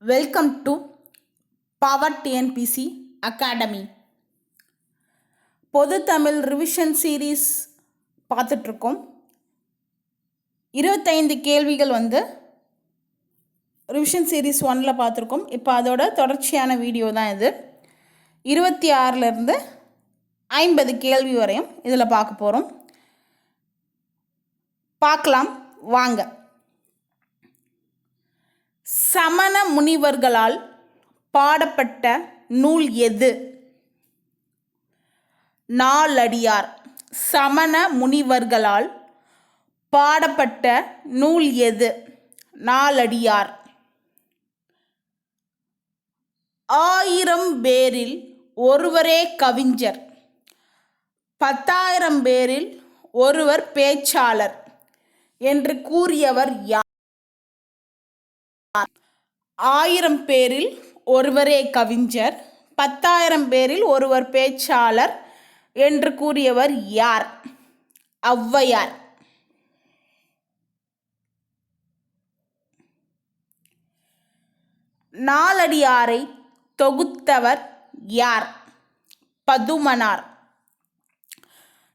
Welcome to power TNPSC academy. பொது Tamil revision series பார்த்துட்ருக்கோம். 25 கேள்விகள் ரிவிஷன் சீரீஸ் 1 பார்த்துருக்கோம். இப்போ அதோட தொடர்ச்சியான வீடியோ தான் இது. 26லேருந்து 50 கேள்வி வரையும் இதில் பார்க்க போகிறோம். பார்க்கலாம் வாங்க. சமண முனிவர்களால் பாடப்பட்ட நூல் எது? நாலடியார். சமண முனிவர்களால் பாடப்பட்ட நூல் எது? நாலடியார். 1000 பேரில் ஒருவரே கவிஞர், 10,000 பேரில் ஒருவர் பேச்சாளர் என்று கூறியவர் யார்? 1000 பேரில் ஒருவரே கவிஞர், 10,000 பேரில் ஒருவர் பேச்சாளர் என்று கூறியவர் யார்? ஔவையார். நாலடியாரை தொகுத்தவர் யார்? பதுமனார்.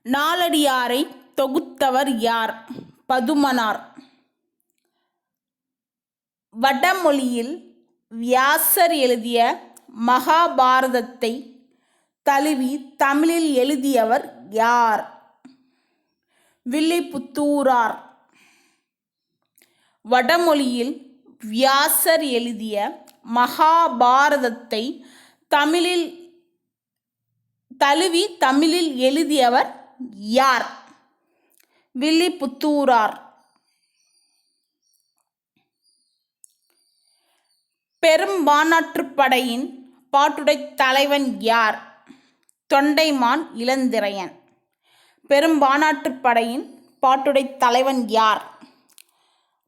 நாலடியாரை தொகுத்தவர் யார்? பதுமனார். வடமொழியில் வியாசர் எழுதிய மகாபாரதத்தை தழுவி தமிழில் எழுதியவர் யார்? வில்லிபுத்தூரார். வடமொழியில் வியாசர் எழுதிய மகாபாரதத்தை தழுவி தமிழில் எழுதியவர் யார்? வில்லிபுத்தூரார். பெரும்பானாற்றுப்படையின் பாட்டுடை தலைவன் யார்? தொண்டைமான் இளந்திரையன். பெரும்பானாற்றுப்படையின் பாட்டுடை தலைவன் யார்?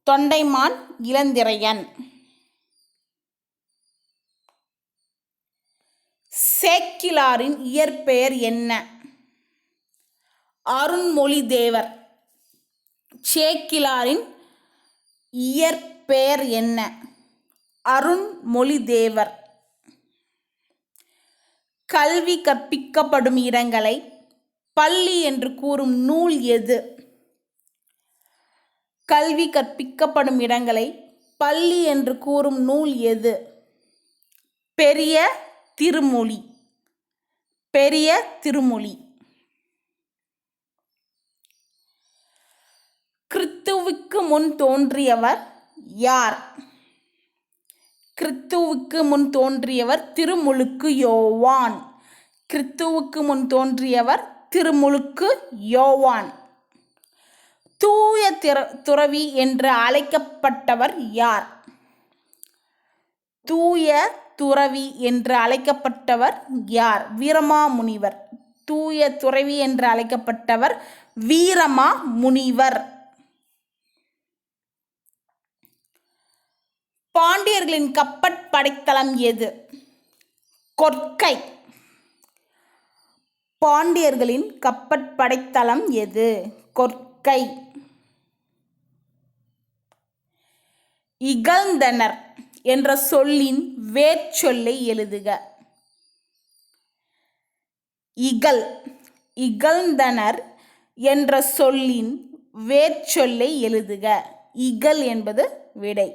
தொண்டைமான் இளந்திரையன். சேக்கிழாரின் இயற்பெயர் என்ன? அருண்மொழிதேவர். சேக்கிழாரின் இயற்பெயர் என்ன? அருண்மொழிதேவர். கல்வி கற்பிக்கப்படும் இடங்களை பள்ளி என்று கூறும் நூல் எது? கல்வி கற்பிக்கப்படும் இடங்களை பள்ளி என்று கூறும் நூல் எது? பெரிய திருமொழி. பெரிய திருமொழி. கிறிஸ்துவுக்கு முன் தோன்றியவர் யார்? கிறிஸ்துவுக்கு முன் தோன்றியவர் திருமுழுக்கு யோவான். கிறிஸ்துவுக்கு முன் தோன்றியவர் திருமுழுக்கு யோவான். தூய துறவி என்று அழைக்கப்பட்டவர் யார்? தூய துறவி என்று அழைக்கப்பட்டவர் யார்? வீரமாமுனிவர். தூய துறவி என்று அழைக்கப்பட்டவர் வீரமாமுனிவர். பாண்டியர்களின் கப்பற்படைத்தளம் எது? கொற்கை. பாண்டியர்களின் கப்பற்படைத்தளம் எது? கொற்கை. இகழ்ந்தனர் என்ற சொல்லின் வேர்ச்சொல்லை எழுதுக. இகழ்ந்தனர் என்ற சொல்லின் வேர்ச்சொல்லை எழுதுக. இகழ் என்பது விடை.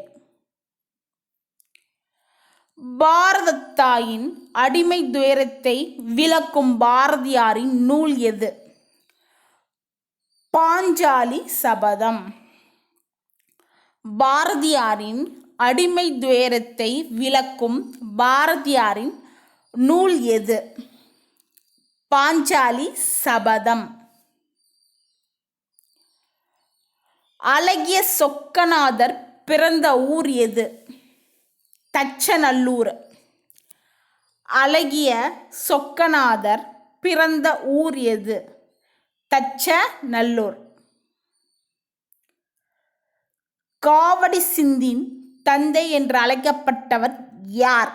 பாரதத்தாயின் அடிமை துயரத்தை விளக்கும் பாரதியாரின் நூல் எது? பாஞ்சாலி சபதம். பாரதியாரின் அடிமை துயரத்தை விளக்கும் பாரதியாரின் நூல் எது? பாஞ்சாலி சபதம். அழகிய சொக்கநாதர் பிறந்த ஊர் எது? தச்சநல்லூர். அழகிய சொக்கநாதர் பிறந்த ஊர் எது? தச்சநல்லூர். காவடி சிந்தின் தந்தை என்று அழைக்கப்பட்டவர் யார்?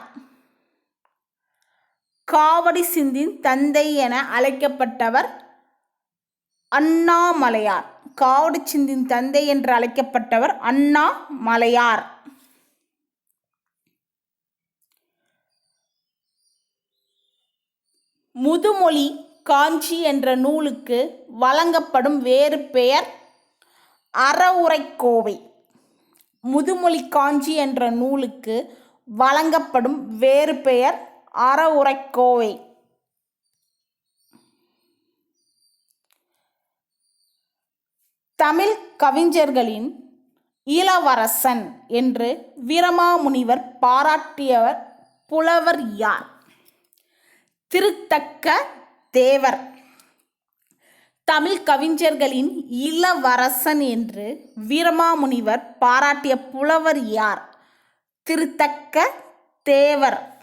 காவடி சிந்தின் தந்தை என அழைக்கப்பட்டவர் அண்ணாமலையார். காவடி சிந்தின் தந்தை என்று அழைக்கப்பட்டவர் அண்ணாமலையார். முதுமொழி காஞ்சி என்ற நூலுக்கு வழங்கப்படும் வேறு பெயர் அறவுரைக்கோவை. முதுமொழி காஞ்சி என்ற நூலுக்கு வழங்கப்படும் வேறு பெயர் அறவுரைக்கோவை. தமிழ் கவிஞர்களின் இளவரசன் என்று வீரமாமுனிவர் பாராட்டியவர் புலவர் யார்? திருத்தக்க தேவர். தமிழ் கவிஞர்களின் இளவரசன் என்று வீரமாமுனிவர் பாராட்டிய புலவர் யார்? திருத்தக்க தேவர்.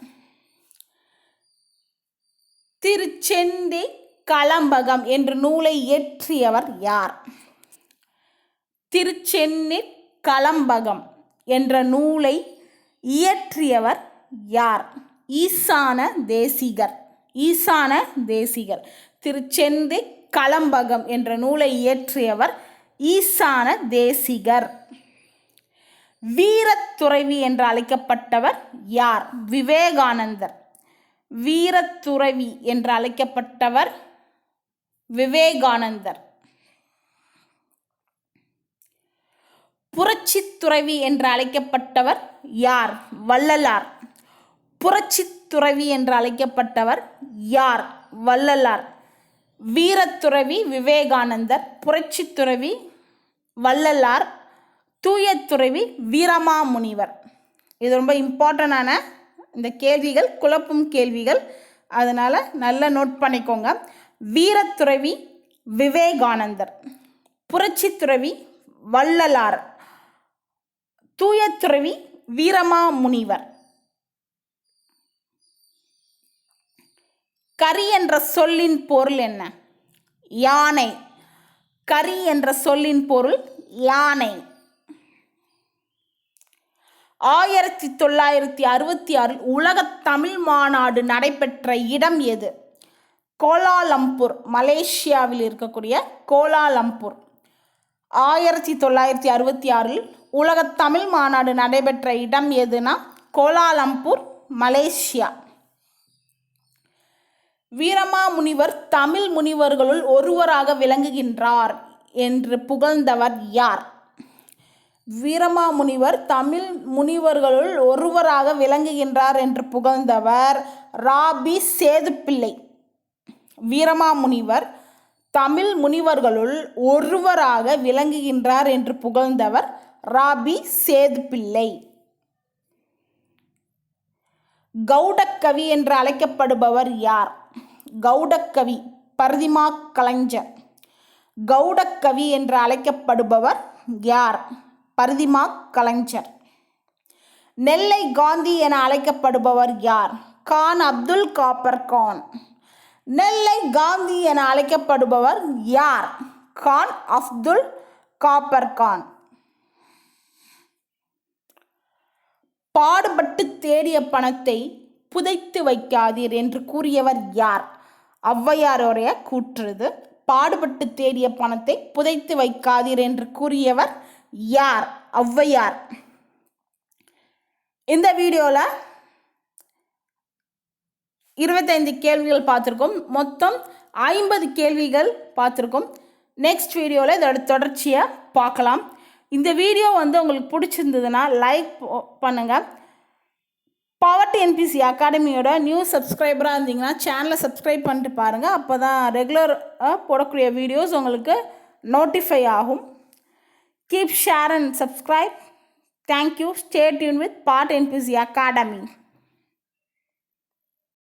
திருச்செந்தி கலம்பகம் என்ற நூலை இயற்றியவர் யார்? திருச்செந்தி கலம்பகம் என்ற நூலை இயற்றியவர் யார்? ஈசான தேசிகர். ஈசான தேசிகர். திருச்செந்தி கலம்பகம் என்ற நூலை இயற்றியவர் ஈசான தேசிகர். வீரத்துறவி என்று அழைக்கப்பட்டவர் யார்? விவேகானந்தர். வீரத்துறவி என்று அழைக்கப்பட்டவர் விவேகானந்தர். புரட்சித்துறவி என்று அழைக்கப்பட்டவர் யார்? வள்ளலார். புரட்சித்துறவி என்று அழைக்கப்பட்டவர் யார்? வள்ளலார். வீரத்துறவி விவேகானந்தர், புரட்சித்துறவி வள்ளலார், தூயத்துறவி வீரமாமுனிவர். இது ரொம்ப இம்பார்ட்டண்டான இந்த கேள்விகள், குழப்பும் கேள்விகள், அதனால் நல்லா நோட் பண்ணிக்கோங்க. வீரத்துறவி விவேகானந்தர், புரட்சித்துறவி வள்ளலார், தூயத்துறவி வீரமாமுனிவர். கரி என்ற சொல்லின் பொருள் என்ன? யானை. கரி என்ற சொல்லின் பொருள் யானை. 1966 உலகத் தமிழ் மாநாடு நடைபெற்ற இடம் எது? கோலாலம்பூர். மலேசியாவில் இருக்கக்கூடிய கோலாலம்பூர். 1966 உலகத் தமிழ் மாநாடு நடைபெற்ற இடம் எதுனா கோலாலம்பூர், மலேசியா. வீரமாமுனிவர் தமிழ் முனிவர்களுள் ஒருவராக விளங்குகின்றார் என்று புகழ்ந்தவர் யார்? வீரமாமுனிவர் தமிழ் முனிவர்களுள் ஒருவராக விளங்குகின்றார் என்று புகழ்ந்தவர் ராபி சேதுப்பிள்ளை. வீரமாமுனிவர் தமிழ் முனிவர்களுள் ஒருவராக விளங்குகின்றார் என்று புகழ்ந்தவர் ராபி சேதுப்பிள்ளை. கௌடக்கவி என்று அழைக்கப்படுபவர் யார்? கௌடக்கவி பரிதிமா கலைஞர். கௌடக்கவி என்று அழைக்கப்படுபவர் யார்? பரிதிமா கலைஞர். நெல்லை காந்தி என அழைக்கப்படுபவர் யார்? கான் அப்துல் காப்பர் கான். நெல்லை காந்தி என அழைக்கப்படுபவர் யார்? கான் அப்துல் காப்பர் கான். பாடுபட்டு தேடிய பணத்தை புதைத்து வைக்காதீர் என்று கூறியவர் யார்? ஔவையாருடைய கூற்றுது. பாடுபட்டு தேடிய பணத்தை புதைத்து வைக்காதீர் என்று கூறியவர் யார்? ஔவையார். இந்த வீடியோவில் 25 கேள்விகள் பார்த்துருக்கோம். மொத்தம் 50 கேள்விகள் பார்த்துருக்கோம். நெக்ஸ்ட் வீடியோவில் இதோட தொடர்ச்சியை பார்க்கலாம். இந்த வீடியோ உங்களுக்கு பிடிச்சிருந்ததுன்னா லைக் பண்ணுங்கள். பவர் டிஎன்பிஎஸ்சி அகாடமியோட நியூ சப்ஸ்கிரைபராக இருந்தீங்கன்னா சேனலை சப்ஸ்கிரைப் பண்ணிட்டு பாருங்கள். அப்போ தான் ரெகுலர் போடக்கூடிய வீடியோஸ் உங்களுக்கு நோட்டிஃபை ஆகும். Keep share and subscribe. Thank you. Stay tune with power TNPSC academy.